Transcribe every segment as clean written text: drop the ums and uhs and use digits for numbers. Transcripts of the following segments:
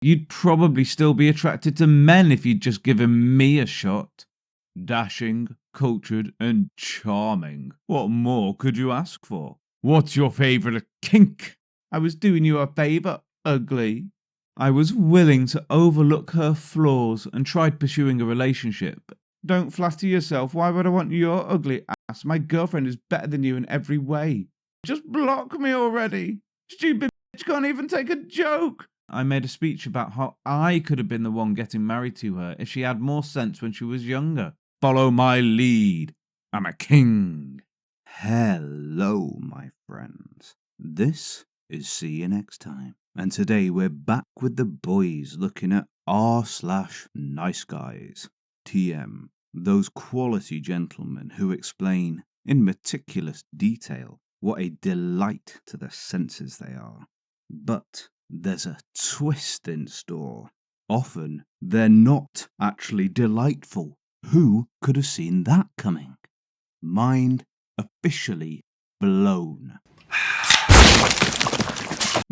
You'd probably still be attracted to men if you'd just given me a shot. Dashing, cultured, and charming. What more could you ask for? What's your favourite kink? I was doing you a favour, ugly. I was willing to overlook her flaws and tried pursuing a relationship. Don't flatter yourself. Why would I want your ugly ass? My girlfriend is better than you in every way. Just block me already. Stupid bitch can't even take a joke. I made a speech about how I could have been the one getting married to her if she had more sense when she was younger. Follow my lead. I'm a king. Hello, my friends. This is See You Next Time. And today we're back with the boys looking at r/NiceGuys. TM. Those quality gentlemen who explain in meticulous detail what a delight to the senses they are. But there's a twist in store. Often they're not actually delightful. Who could have seen that coming? Mind officially blown.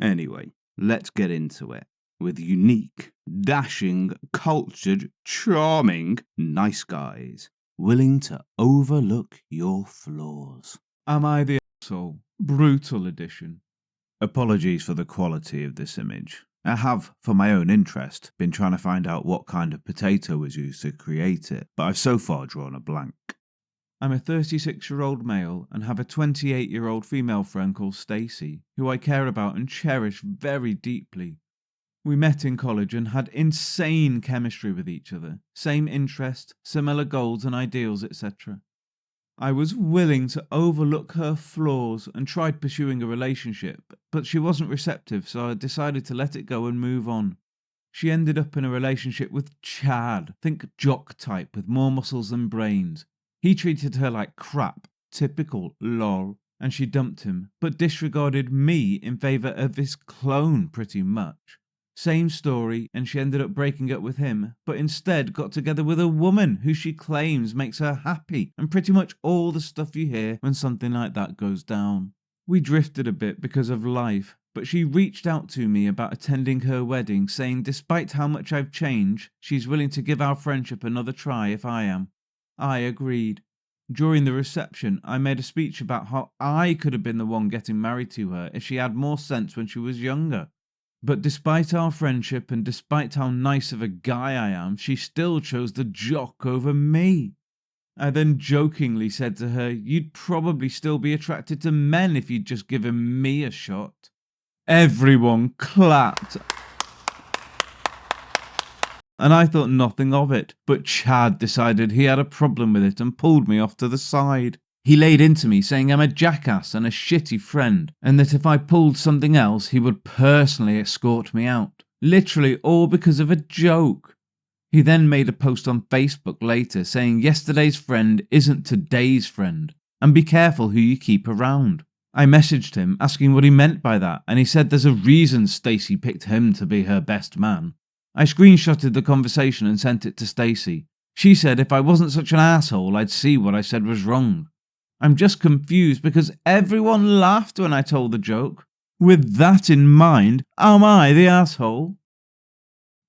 Anyway, let's get into it with unique, dashing, cultured, charming NiceGuys, willing to overlook your flaws. Am I the asshole? Brutal edition. Apologies for the quality of this image. I have, for my own interest, been trying to find out what kind of potato was used to create it, but I've so far drawn a blank. I'm a 36-year-old male and have a 28-year-old female friend called Stacey, who I care about and cherish very deeply. We met in college and had insane chemistry with each other, same interest, similar goals and ideals, etc. I was willing to overlook her flaws and tried pursuing a relationship, but she wasn't receptive, so I decided to let it go and move on. She ended up in a relationship with Chad, think jock type with more muscles than brains. He treated her like crap, typical lol, and she dumped him, but disregarded me in favour of his clone pretty much. Same story, and she ended up breaking up with him, but instead got together with a woman who she claims makes her happy, and pretty much all the stuff you hear when something like that goes down. We drifted a bit because of life, but she reached out to me about attending her wedding, saying despite how much I've changed, she's willing to give our friendship another try if I am. I agreed. During the reception, I made a speech about how I could have been the one getting married to her if she had more sense when she was younger. But despite our friendship and despite how nice of a guy I am, she still chose the jock over me. I then jokingly said to her, you'd probably still be attracted to men if you'd just given me a shot. Everyone clapped. And I thought nothing of it, but Chad decided he had a problem with it and pulled me off to the side. He laid into me saying I'm a jackass and a shitty friend, and that if I pulled something else, he would personally escort me out. Literally all because of a joke. He then made a post on Facebook later saying yesterday's friend isn't today's friend, and be careful who you keep around. I messaged him asking what he meant by that, and he said there's a reason Stacey picked him to be her best man. I screenshotted the conversation and sent it to Stacey. She said if I wasn't such an asshole, I'd see what I said was wrong. I'm just confused because everyone laughed when I told the joke. With that in mind, am I the asshole?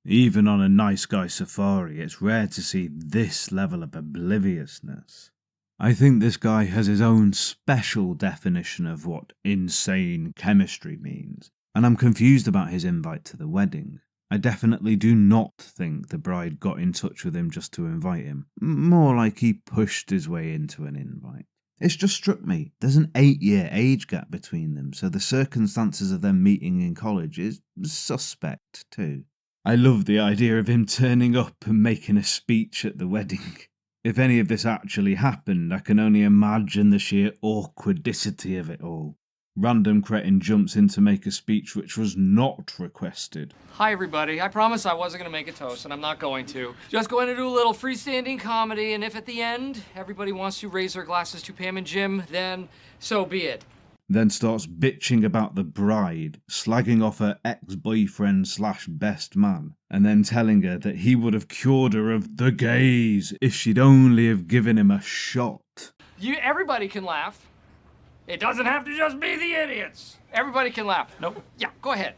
Even on a nice guy safari, it's rare to see this level of obliviousness. I think this guy has his own special definition of what insane chemistry means, and I'm confused about his invite to the wedding. I definitely do not think the bride got in touch with him just to invite him. More like he pushed his way into an invite. It's just struck me, there's an 8-year age gap between them, so the circumstances of them meeting in college is suspect too. I love the idea of him turning up and making a speech at the wedding. If any of this actually happened, I can only imagine the sheer awkwardicity of it all. Random cretin jumps in to make a speech which was not requested. Hi everybody, I promised I wasn't going to make a toast and I'm not going to. Just going to do a little freestanding comedy, and if at the end everybody wants to raise their glasses to Pam and Jim, then so be it. Then starts bitching about the bride, slagging off her ex-boyfriend/best man, and then telling her that he would have cured her of the gays if she'd only have given him a shot. Everybody can laugh. It doesn't have to just be the idiots. Everybody can laugh. Nope. Yeah, go ahead.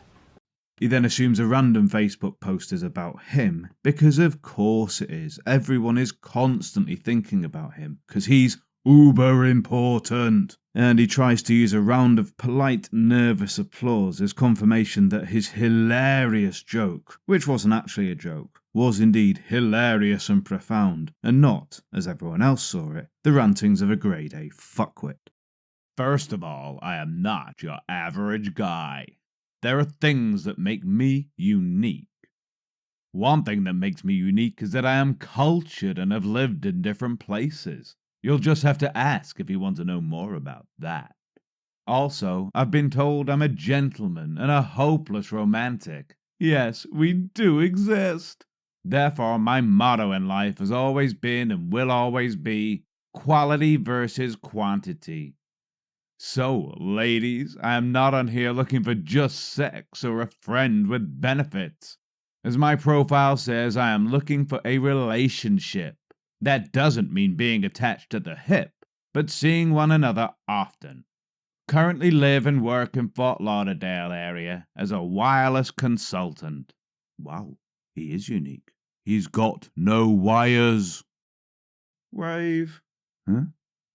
He then assumes a random Facebook post is about him, because of course it is. Everyone is constantly thinking about him, because he's uber important. And he tries to use a round of polite, nervous applause as confirmation that his hilarious joke, which wasn't actually a joke, was indeed hilarious and profound, and not, as everyone else saw it, the rantings of a grade A fuckwit. First of all, I am not your average guy. There are things that make me unique. One thing that makes me unique is that I am cultured and have lived in different places. You'll just have to ask if you want to know more about that. Also, I've been told I'm a gentleman and a hopeless romantic. Yes, we do exist. Therefore, my motto in life has always been and will always be quality versus quantity. So, ladies, I am not on here looking for just sex or a friend with benefits. As my profile says, I am looking for a relationship. That doesn't mean being attached to the hip, but seeing one another often. Currently live and work in Fort Lauderdale area as a wireless consultant. Wow, he is unique. He's got no wires. Wave. Huh?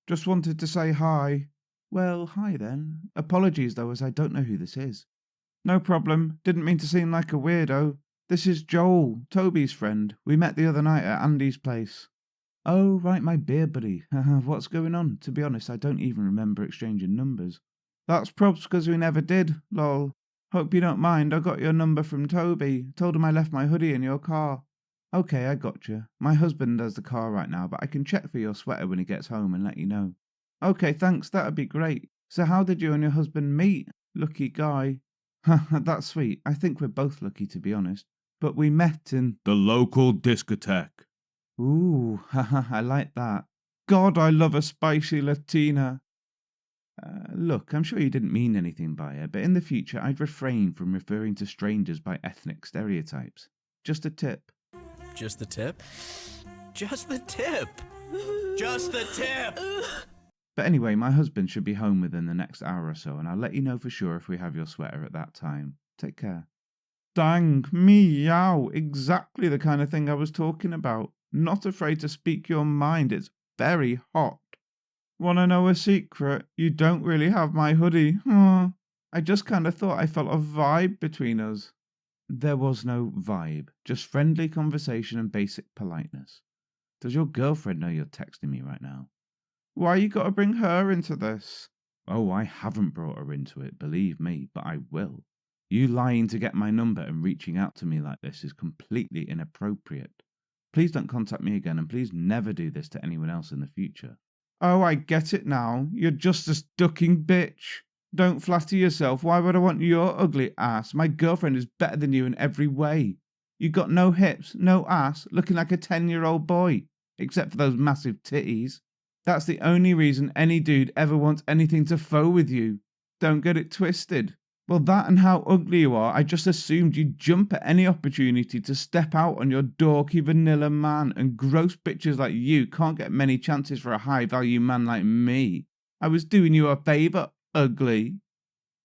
Just wanted to say hi. Well, hi then. Apologies though, as I don't know who this is. No problem. Didn't mean to seem like a weirdo. This is Joel, Toby's friend. We met the other night at Andy's place. Oh, right, my beer buddy. What's going on? To be honest, I don't even remember exchanging numbers. That's probs because we never did, lol. Hope you don't mind, I got your number from Toby. Told him I left my hoodie in your car. Okay, I got you. My husband does the car right now, but I can check for your sweater when he gets home and let you know. Okay, thanks, that'd be great. So how did you and your husband meet? Lucky guy. That's sweet. I think we're both lucky, to be honest. But we met in the local discotheque. Ooh, I like that. God, I love a spicy Latina. Look, I'm sure you didn't mean anything by it, but in the future I'd refrain from referring to strangers by ethnic stereotypes. Just a tip. Just the tip? Just the tip! Just the tip! But anyway, my husband should be home within the next hour or so, and I'll let you know for sure if we have your sweater at that time. Take care. Dang, meow, exactly the kind of thing I was talking about. Not afraid to speak your mind, it's very hot. Wanna know a secret? You don't really have my hoodie. I just kind of thought I felt a vibe between us. There was no vibe, just friendly conversation and basic politeness. Does your girlfriend know you're texting me right now? Why you gotta bring her into this? Oh, I haven't brought her into it, believe me, but I will. You lying to get my number and reaching out to me like this is completely inappropriate. Please don't contact me again, and please never do this to anyone else in the future. Oh, I get it now. You're just a ducking bitch. Don't flatter yourself. Why would I want your ugly ass? My girlfriend is better than you in every way. You got no hips, no ass, looking like a 10-year-old boy, except for those massive titties. That's the only reason any dude ever wants anything to faux with you. Don't get it twisted. Well, that and how ugly you are, I just assumed you'd jump at any opportunity to step out on your dorky vanilla man, and gross bitches like you can't get many chances for a high-value man like me. I was doing you a favour, ugly.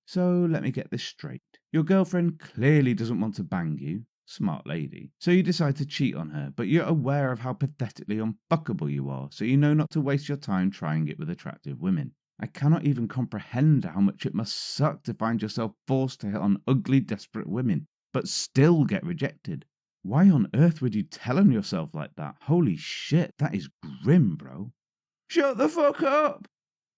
So let me get this straight. Your girlfriend clearly doesn't want to bang you, smart lady, so you decide to cheat on her, but you're aware of how pathetically unfuckable you are, so you know not to waste your time trying it with attractive women. I cannot even comprehend how much it must suck to find yourself forced to hit on ugly, desperate women, but still get rejected. Why on earth would you tell on yourself like that? Holy shit, that is grim, bro. Shut the fuck up!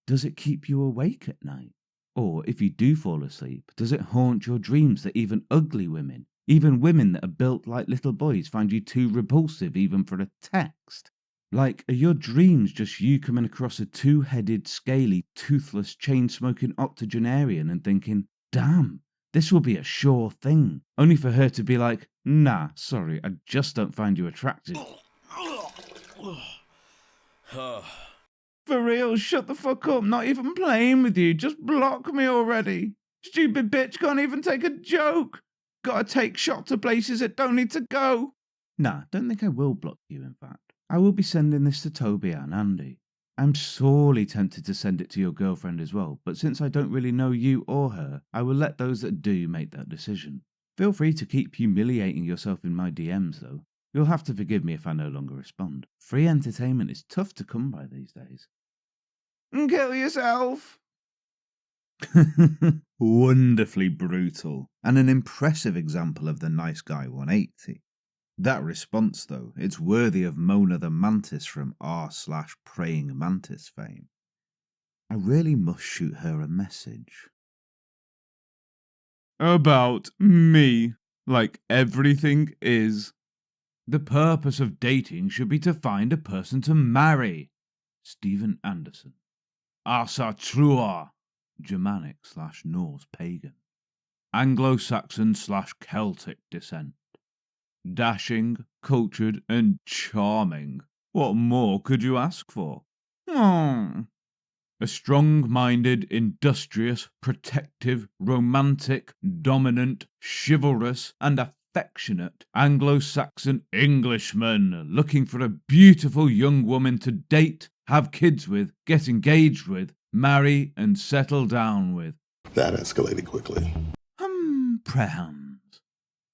Does it keep you awake at night? Or, if you do fall asleep, does it haunt your dreams that even ugly women, even women that are built like little boys, find you too repulsive even for a text? Like, are your dreams just you coming across a two-headed, scaly, toothless, chain-smoking octogenarian and thinking, damn, this will be a sure thing, only for her to be like, nah, sorry, I just don't find you attractive. For real, shut the fuck up, not even playing with you, just block me already. Stupid bitch can't even take a joke. Gotta take shot to places it don't need to go. Nah, don't think I will block you, in fact. I will be sending this to Toby and Andy. I'm sorely tempted to send it to your girlfriend as well, but since I don't really know you or her, I will let those that do make that decision. Feel free to keep humiliating yourself in my DMs, though. You'll have to forgive me if I no longer respond. Free entertainment is tough to come by these days. Kill yourself! Wonderfully brutal, and an impressive example of the nice guy 180. That response, though, it's worthy of Mona the Mantis from r/praying mantis fame. I really must shoot her a message. About me, like everything is. The purpose of dating should be to find a person to marry. Stephen Anderson. Asa Trua. Germanic/Norse pagan. Anglo-Saxon/Celtic descent. Dashing, cultured, and charming. What more could you ask for? A strong-minded, industrious, protective, romantic, dominant, chivalrous, and affectionate Anglo-Saxon Englishman looking for a beautiful young woman to date, have kids with, get engaged with, marry, and settle down with. That escalated quickly. Perhaps.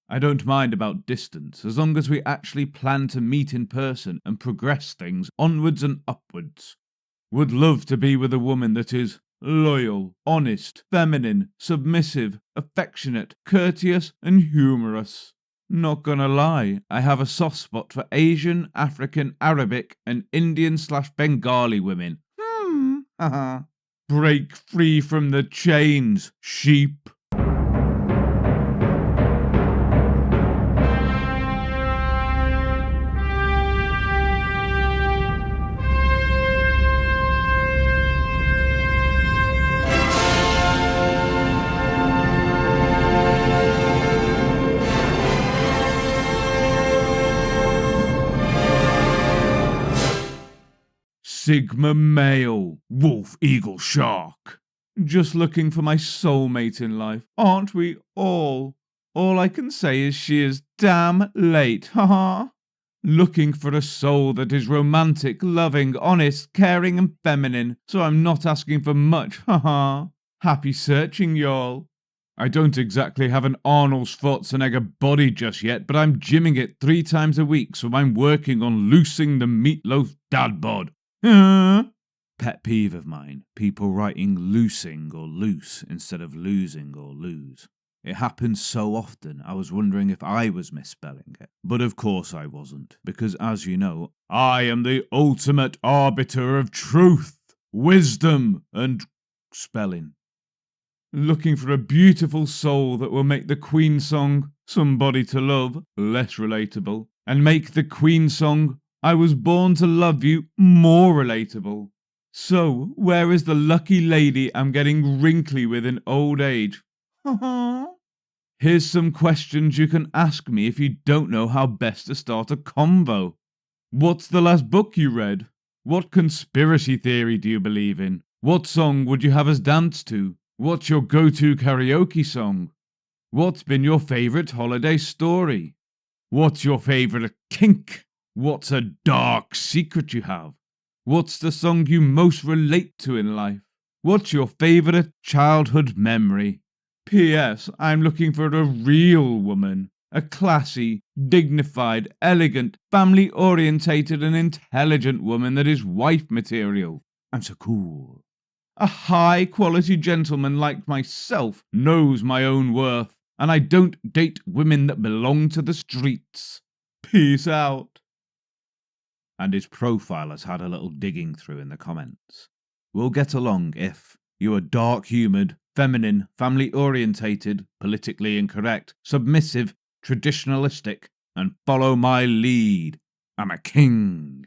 I don't mind about distance, as long as we actually plan to meet in person and progress things onwards and upwards. Would love to be with a woman that is loyal, honest, feminine, submissive, affectionate, courteous, and humorous. Not gonna lie, I have a soft spot for Asian, African, Arabic, and Indian/Bengali women. Haha. Break free from the chains, sheep. Sigma male, wolf, eagle, shark. Just looking for my soulmate in life, aren't we all? All I can say is she is damn late, haha. Looking for a soul that is romantic, loving, honest, caring, and feminine, so I'm not asking for much, haha. Happy searching, y'all. I don't exactly have an Arnold Schwarzenegger body just yet, but I'm gymming it 3 times a week, so I'm working on loosing the meatloaf dad bod. Pet peeve of mine, people writing loosing or loose instead of losing or lose. It happens so often, I was wondering if I was misspelling it. But of course I wasn't, because as you know, I am the ultimate arbiter of truth, wisdom, and spelling. Looking for a beautiful soul that will make the Queen song, Somebody to Love, less relatable, and make the Queen song, I Was Born to Love You, more relatable. So, where is the lucky lady I'm getting wrinkly with in old age? Here's some questions you can ask me if you don't know how best to start a convo. What's the last book you read? What conspiracy theory do you believe in? What song would you have us dance to? What's your go-to karaoke song? What's been your favourite holiday story? What's your favourite kink? What's a dark secret you have? What's the song you most relate to in life? What's your favourite childhood memory? P.S. I'm looking for a real woman. A classy, dignified, elegant, family-orientated and intelligent woman that is wife material. I'm so cool. A high-quality gentleman like myself knows my own worth, and I don't date women that belong to the streets. Peace out. And his profile has had a little digging through in the comments. We'll get along if you are dark-humoured, feminine, family-orientated, politically incorrect, submissive, traditionalistic, and follow my lead. I'm a king.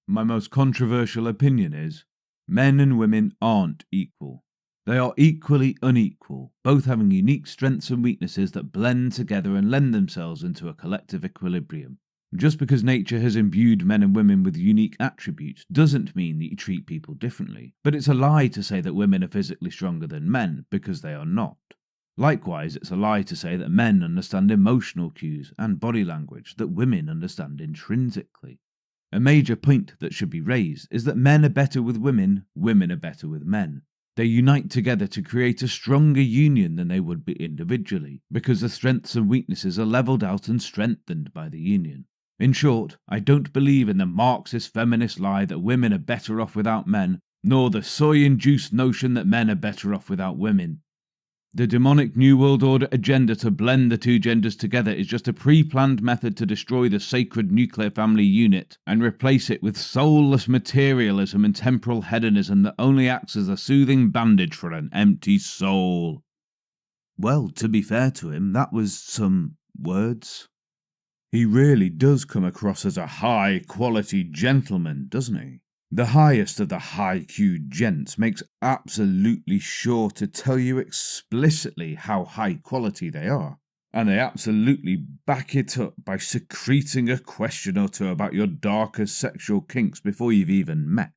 My most controversial opinion is, men and women aren't equal. They are equally unequal, both having unique strengths and weaknesses that blend together and lend themselves into a collective equilibrium. Just because nature has imbued men and women with unique attributes doesn't mean that you treat people differently, but it's a lie to say that women are physically stronger than men, because they are not. Likewise, it's a lie to say that men understand emotional cues and body language that women understand intrinsically. A major point that should be raised is that men are better with women, women are better with men. They unite together to create a stronger union than they would be individually, because the strengths and weaknesses are levelled out and strengthened by the union. In short, I don't believe in the Marxist feminist lie that women are better off without men, nor the soy-induced notion that men are better off without women. The demonic New World Order agenda to blend the two genders together is just a pre-planned method to destroy the sacred nuclear family unit and replace it with soulless materialism and temporal hedonism that only acts as a soothing bandage for an empty soul. Well, to be fair to him, that was some words. He really does come across as a high-quality gentleman, doesn't he? The highest of the high-Q gents makes absolutely sure to tell you explicitly how high quality they are, and they absolutely back it up by secreting a question or two about your darker sexual kinks before you've even met.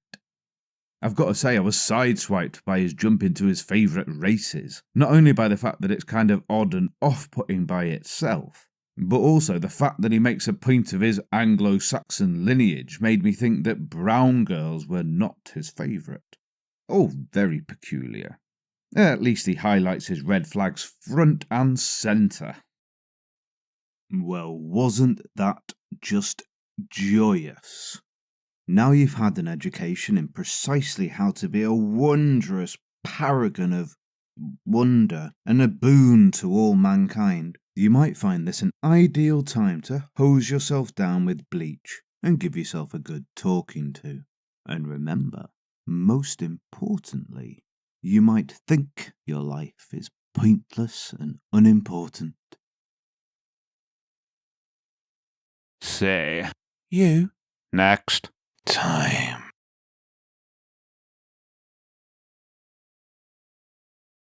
I've got to say I was sideswiped by his jump into his favourite races, not only by the fact that it's kind of odd and off-putting by itself, but also the fact that he makes a point of his Anglo-Saxon lineage made me think that brown girls were not his favourite. Oh, very peculiar. At least he highlights his red flags front and centre. Well, wasn't that just joyous? Now you've had an education in precisely how to be a wondrous paragon of wonder and a boon to all mankind, you might find this an ideal time to hose yourself down with bleach and give yourself a good talking to. And remember, most importantly, you might think your life is pointless and unimportant. Say, You? next. Time.